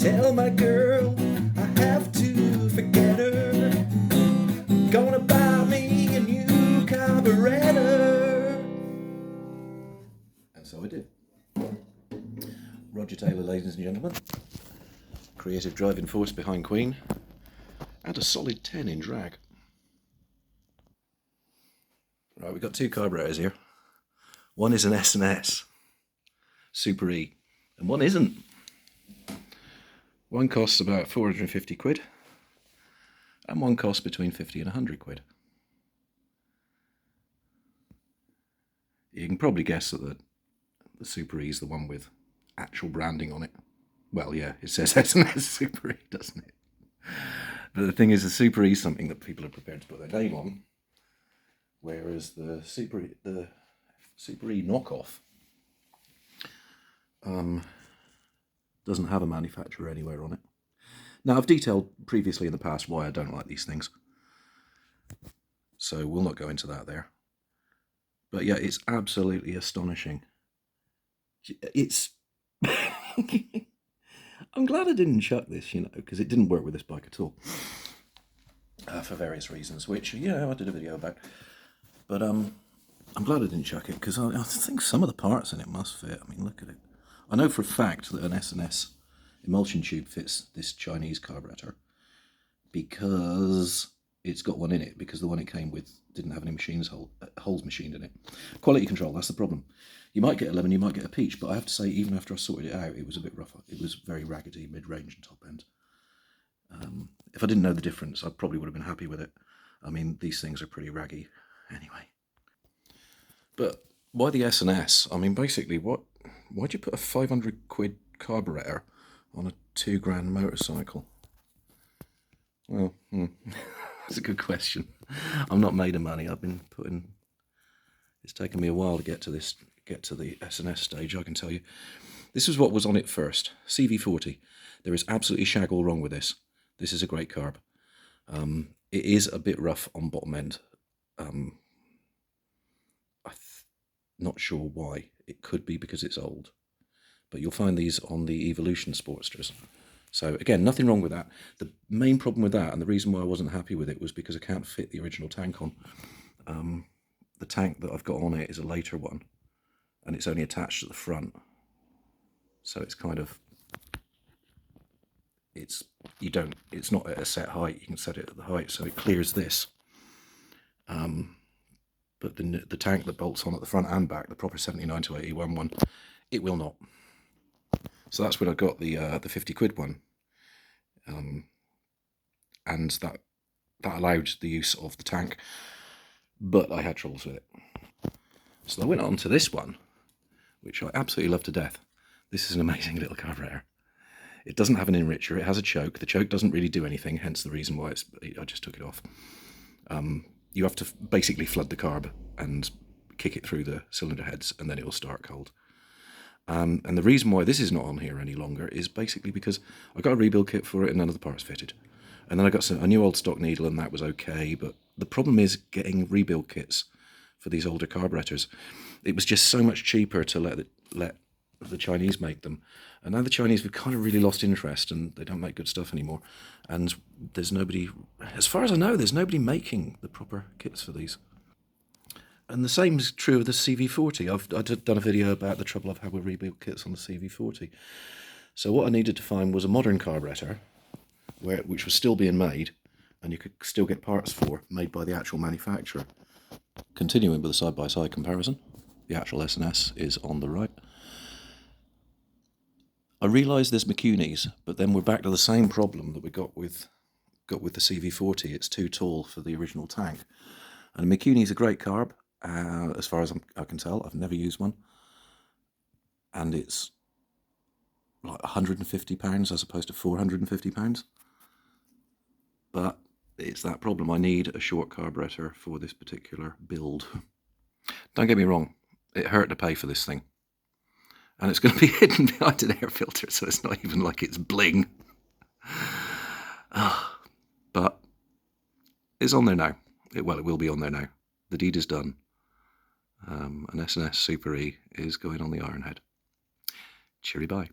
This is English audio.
Tell my girl I have to forget her. Gonna buy me a new carburetor. And so I did. Roger Taylor, ladies and gentlemen. Creative driving force behind Queen. And a solid 10 in drag. Right, we've got two carburetors here. One is an S&S Super E, and one isn't. One costs about 450 quid, and one costs between 50 and 100 quid. You can probably guess that the Super E is the one with actual branding on it. Well, yeah, it says S&S Super E, doesn't it? But the thing is, the Super E is something that people are prepared to put their name on, whereas the Super E knockoff doesn't have a manufacturer anywhere on it. Now, I've detailed previously in the past why I don't like these things, so we'll not go into that there. But yeah, it's absolutely astonishing. It's... I'm glad I didn't chuck this, you know, because it didn't work with this bike at all. For various reasons, which, you know, I did a video about. But I'm glad I didn't chuck it, because I think some of the parts in it must fit. I mean, look at it. I know for a fact that an S&S emulsion tube fits this Chinese carburetor because it's got one in it, because the one it came with didn't have any holes machined in it. Quality control, that's the problem. You might get a lemon, you might get a peach, but I have to say, even after I sorted it out, it was a bit rougher. It was very raggedy, mid-range and top end. If I didn't know the difference, I probably would have been happy with it. I mean, these things are pretty raggy anyway. But why the S&S? I mean, basically, why'd you put a 500 quid carburetor on a £2,000 motorcycle? Well, that's a good question. I'm not made of money. It's taken me a while to get to the S&S stage, I can tell you. This is what was on it first, CV40. There is absolutely shag all wrong with this. This is a great carb. It is a bit rough on bottom end. I'm not sure why. It could be because it's old. But you'll find these on the Evolution Sportsters. So again, nothing wrong with that. The main problem with that, and the reason why I wasn't happy with it, was because I can't fit the original tank on. The tank that I've got on it is a later one, and it's only attached at the front. So it's kind of, it's not at a set height. You can set it at the height, so it clears this. But the tank that bolts on at the front and back, the proper 79 to 81 one, it will not. So that's when I got the 50 quid one. And that allowed the use of the tank, but I had troubles with it. So I went on to this one, which I absolutely love to death. This is an amazing little carburetor. It doesn't have an enricher, it has a choke. The choke doesn't really do anything, hence the reason why I just took it off. You have to basically flood the carb and kick it through the cylinder heads, and then it will start cold. And the reason why this is not on here any longer is basically because I got a rebuild kit for it and none of the parts fitted. And then I got a new old stock needle, and that was okay, but the problem is getting rebuild kits for these older carburetors. It was just so much cheaper to let the Chinese make them. And now the Chinese have kind of really lost interest, and they don't make good stuff anymore. And there's nobody, as far as I know, there's nobody making the proper kits for these. And the same is true of the CV40. I've done a video about the trouble I've had with rebuild kits on the CV40. So what I needed to find was a modern carburetor, which was still being made, and you could still get parts for, made by the actual manufacturer. Continuing with a side-by-side comparison, the actual S&S is on the right. I realise there's McCuneys, but then we're back to the same problem that we got with the CV40. It's too tall for the original tank. And a McCuney's a great carb, as far as I can tell. I've never used one. And it's like £150 as opposed to £450. But it's that problem. I need a short carburetor for this particular build. Don't get me wrong, it hurt to pay for this thing. And it's going to be hidden behind an air filter, so it's not even like it's bling. But it's on there now. It will be on there now. The deed is done. An S&S Super E is going on the Ironhead. Cheery bye.